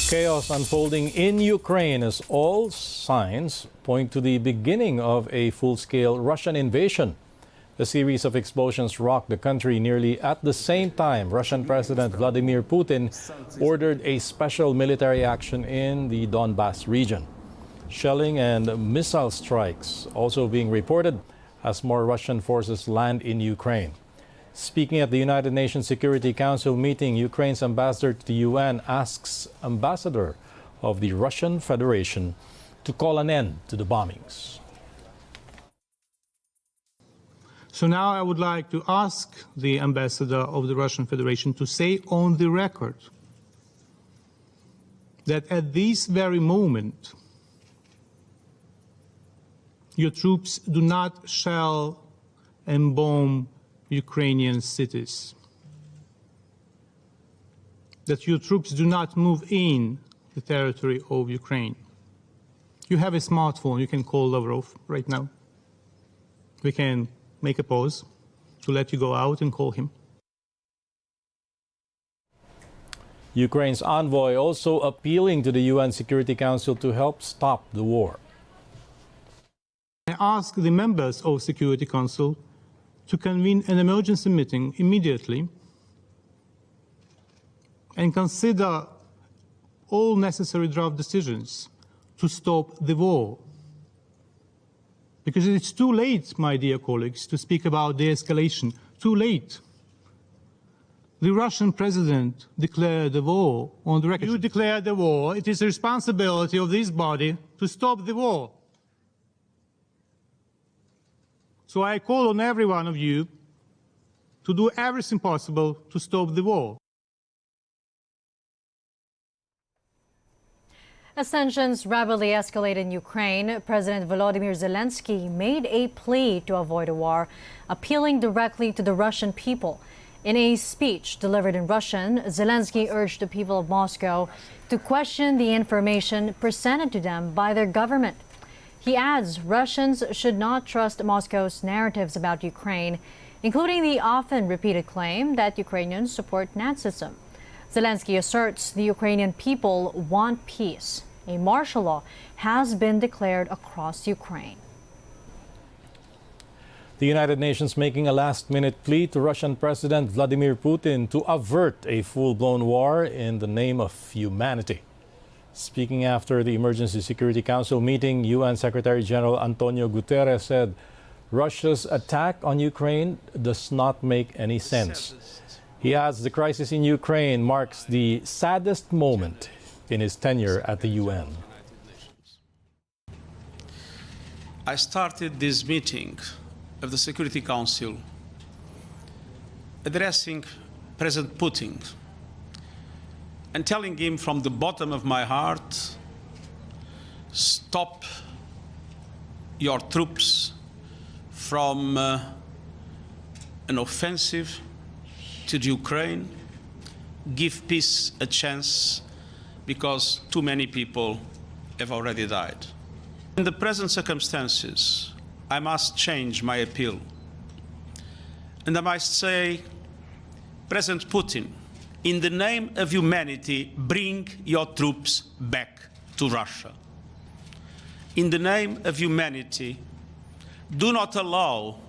Chaos unfolding in Ukraine as all signs point to the beginning of a full-scale Russian invasion. A series of explosions rocked the country nearly at the same time Russian President Vladimir Putin ordered a special military action in the Donbas region. Shelling and missile strikes also being reported as more Russian forces land in Ukraine. Speaking at the United Nations Security Council meeting, Ukraine's ambassador to the UN asks ambassador of the Russian Federation to call an end to the bombings. So now I would like to ask the ambassador of the Russian Federation to say on the record that at this very moment your troops do not shell and bomb Ukrainian cities, that your troops do not move in the territory of Ukraine. You have a smartphone, you can call Lavrov right now. We can make a pause to let you go out and call him. Ukraine's envoy also appealing to the UN Security Council to help stop the war. I ask the members of Security Council to convene an emergency meeting immediately and consider all necessary draft decisions to stop the war. Because it's too late, my dear colleagues, to speak about de-escalation. Too late. The Russian president declared the war on the record. You declared the war. It is the responsibility of this body to stop the war. So I call on every one of you to do everything possible to stop the war. As tensions rapidly escalate in Ukraine, President Volodymyr Zelensky made a plea to avoid a war, appealing directly to the Russian people. In a speech delivered in Russian, Zelensky urged the people of Moscow to question the information presented to them by their government. He adds Russians should not trust Moscow's narratives about Ukraine, including the often repeated claim that Ukrainians support Nazism. Zelensky asserts the Ukrainian people want peace. A martial law has been declared across Ukraine. The United Nations making a last-minute plea to Russian President Vladimir Putin to avert a full-blown war in the name of humanity. Speaking after the Emergency Security Council meeting, UN Secretary General Antonio Guterres said Russia's attack on Ukraine does not make any sense. He adds the crisis in Ukraine marks the saddest moment in his tenure at the UN. I started this meeting of the Security Council addressing President Putin and telling him from the bottom of my heart, stop your troops from an offensive to Ukraine, give peace a chance, because too many people have already died. In the present circumstances, I must change my appeal. And I must say, President Putin, in the name of humanity, bring your troops back to Russia. In the name of humanity, do not allow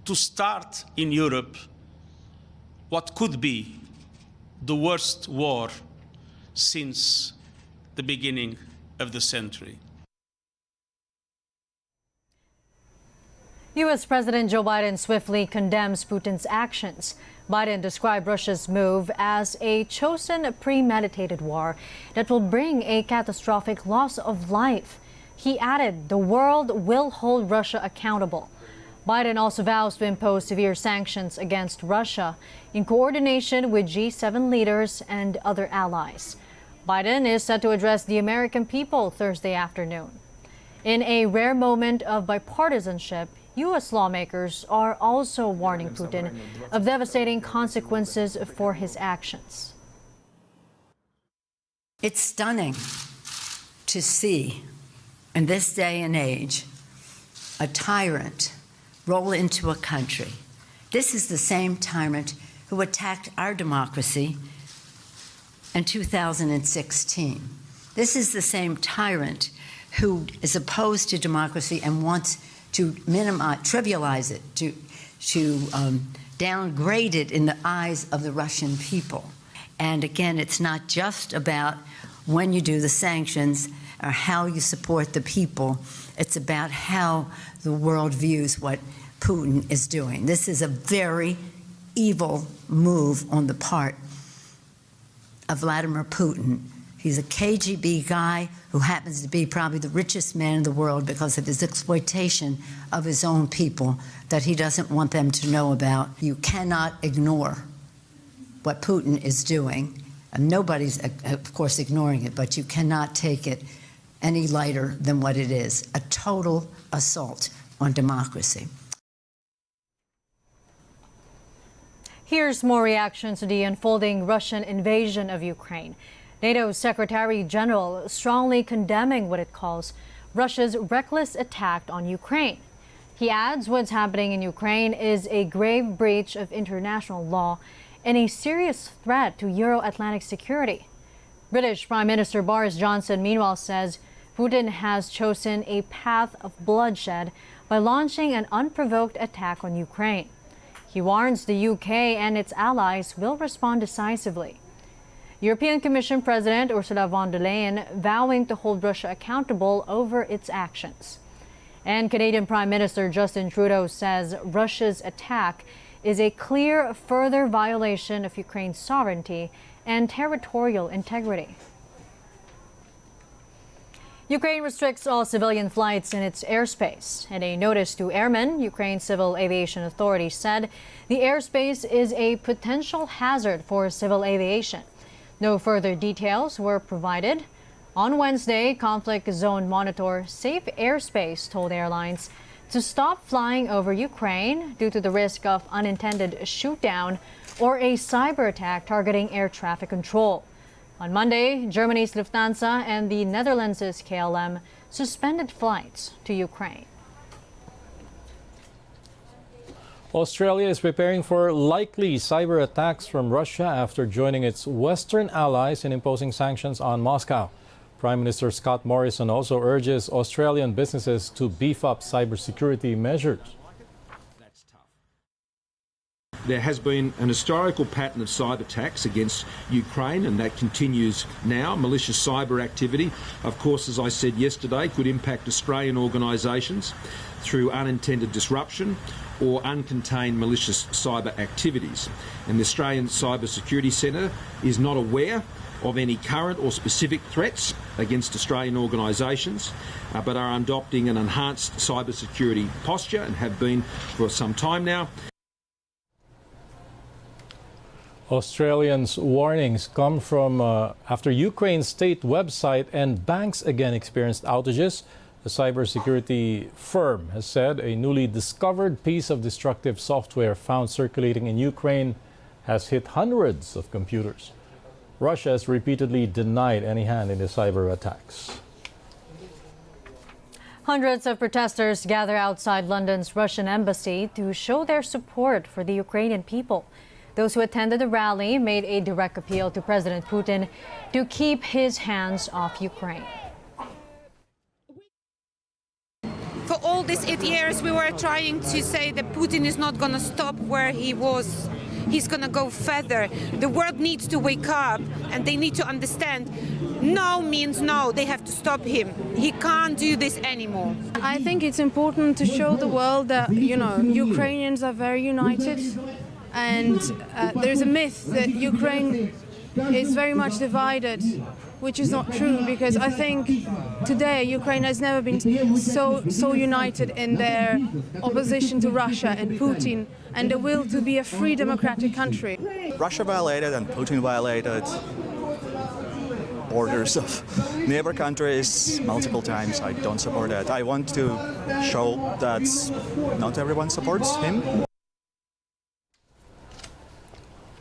to start in Europe what could be the worst war since the beginning of the century. U.S. President Joe Biden swiftly condemns Putin's actions. Biden described Russia's move as a chosen, premeditated war that will bring a catastrophic loss of life. He added the world will hold Russia accountable. Biden also vows to impose severe sanctions against Russia in coordination with G7 leaders and other allies. Biden is set to address the American people Thursday afternoon. In a rare moment of bipartisanship, U.S. lawmakers are also warning Putin of devastating consequences for his actions. It's stunning to see, in this day and age, a tyrant roll into a country. This is the same tyrant who attacked our democracy and 2016. This is the same tyrant who is opposed to democracy and wants to trivialize it, to downgrade it in the eyes of the Russian people. And again, it's not just about when you do the sanctions or how you support the people. It's about how the world views what Putin is doing. This is a very evil move on the part of Vladimir Putin. He's a KGB guy who happens to be probably the richest man in the world because of his exploitation of his own people that he doesn't want them to know about. You cannot ignore what Putin is doing. And nobody's, of course, ignoring it, but you cannot take it any lighter than what it is, a total assault on democracy. Here's more reactions to the unfolding Russian invasion of Ukraine. NATO Secretary General strongly condemning what it calls Russia's reckless attack on Ukraine. He adds what's happening in Ukraine is a grave breach of international law and a serious threat to Euro-Atlantic security. British Prime Minister Boris Johnson, meanwhile, says Putin has chosen a path of bloodshed by launching an unprovoked attack on Ukraine. He warns the UK and its allies will respond decisively. European Commission President Ursula von der Leyen vowing to hold Russia accountable over its actions. And Canadian Prime Minister Justin Trudeau says Russia's attack is a clear further violation of Ukraine's sovereignty and territorial integrity. Ukraine restricts all civilian flights in its airspace. In a notice to airmen, Ukraine's Civil Aviation Authority said the airspace is a potential hazard for civil aviation. No further details were provided. On Wednesday, conflict zone monitor Safe Airspace told airlines to stop flying over Ukraine due to the risk of unintended shoot-down or a cyber attack targeting air traffic control. On Monday, Germany's Lufthansa and the Netherlands' KLM suspended flights to Ukraine. Australia is preparing for likely cyber attacks from Russia after joining its Western allies in imposing sanctions on Moscow. Prime Minister Scott Morrison also urges Australian businesses to beef up cybersecurity measures. There has been an historical pattern of cyber attacks against Ukraine, and that continues now. Malicious cyber activity, of course, as I said yesterday, could impact Australian organisations through unintended disruption or uncontained malicious cyber activities. And the Australian Cyber Security Centre is not aware of any current or specific threats against Australian organisations, but are adopting an enhanced cyber security posture and have been for some time now. Australians' warnings come from after Ukraine's state website and banks again experienced outages. The cybersecurity firm has said a newly discovered piece of destructive software found circulating in Ukraine has hit hundreds of computers. Russia has repeatedly denied any hand in the cyber attacks. Hundreds of protesters gather outside London's Russian embassy to show their support for the Ukrainian people. Those who attended the rally made a direct appeal to President Putin to keep his hands off Ukraine. For all these 8 years, we were trying to say that Putin is not going to stop where he was. He's going to go further. The world needs to wake up, and they need to understand no means no. They have to stop him. He can't do this anymore. I think it's important to show the world that, Ukrainians are very united. And there's a myth that Ukraine is very much divided, which is not true, because I think today Ukraine has never been so united in their opposition to Russia and Putin and the will to be a free democratic country. Russia violated and Putin violated borders of neighbor countries multiple times. I don't support that. I want to show that not everyone supports him.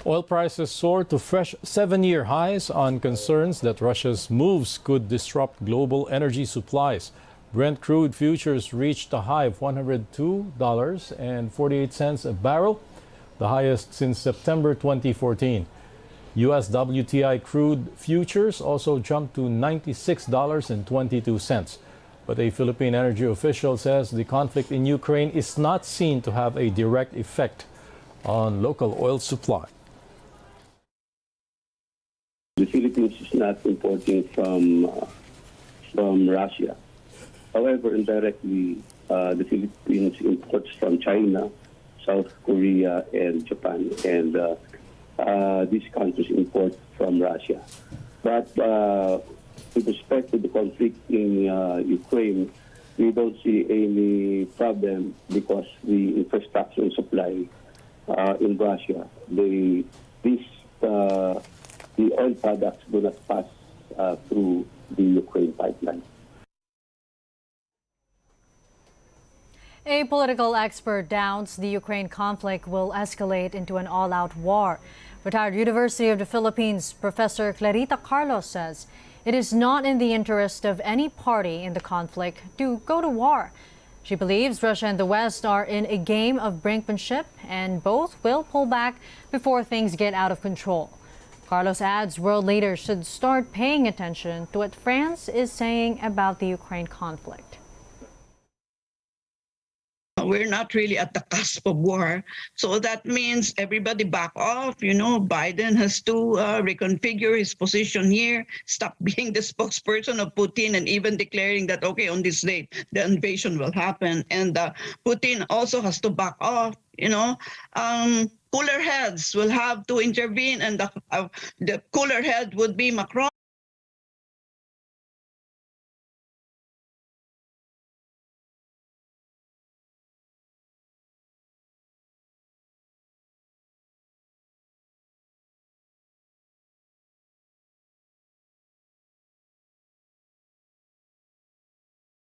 Oil prices soared to fresh 7-year highs on concerns that Russia's moves could disrupt global energy supplies. Brent crude futures reached a high of $102.48 a barrel, the highest since September 2014. U.S. WTI crude futures also jumped to $96.22. But a Philippine energy official says the conflict in Ukraine is not seen to have a direct effect on local oil supply. The Philippines is not importing from Russia. However, indirectly, the Philippines imports from China, South Korea, and Japan, and these countries import from Russia. But with respect to the conflict in Ukraine, we don't see any problem because the infrastructure and supply in Russia, the oil products do not pass through the Ukraine pipeline. A political expert doubts the Ukraine conflict will escalate into an all-out war. Retired University of the Philippines Professor Clarita Carlos says it is not in the interest of any party in the conflict to go to war. She believes Russia and the West are in a game of brinkmanship and both will pull back before things get out of control. Carlos adds world leaders should start paying attention to what France is saying about the Ukraine conflict. We're not really at the cusp of war. So that means everybody back off. You know, Biden has to reconfigure his position here, stop being the spokesperson of Putin and even declaring that, okay, on this date, the invasion will happen. And Putin also has to back off, you know. Cooler heads will have to intervene, and the cooler head would be Macron.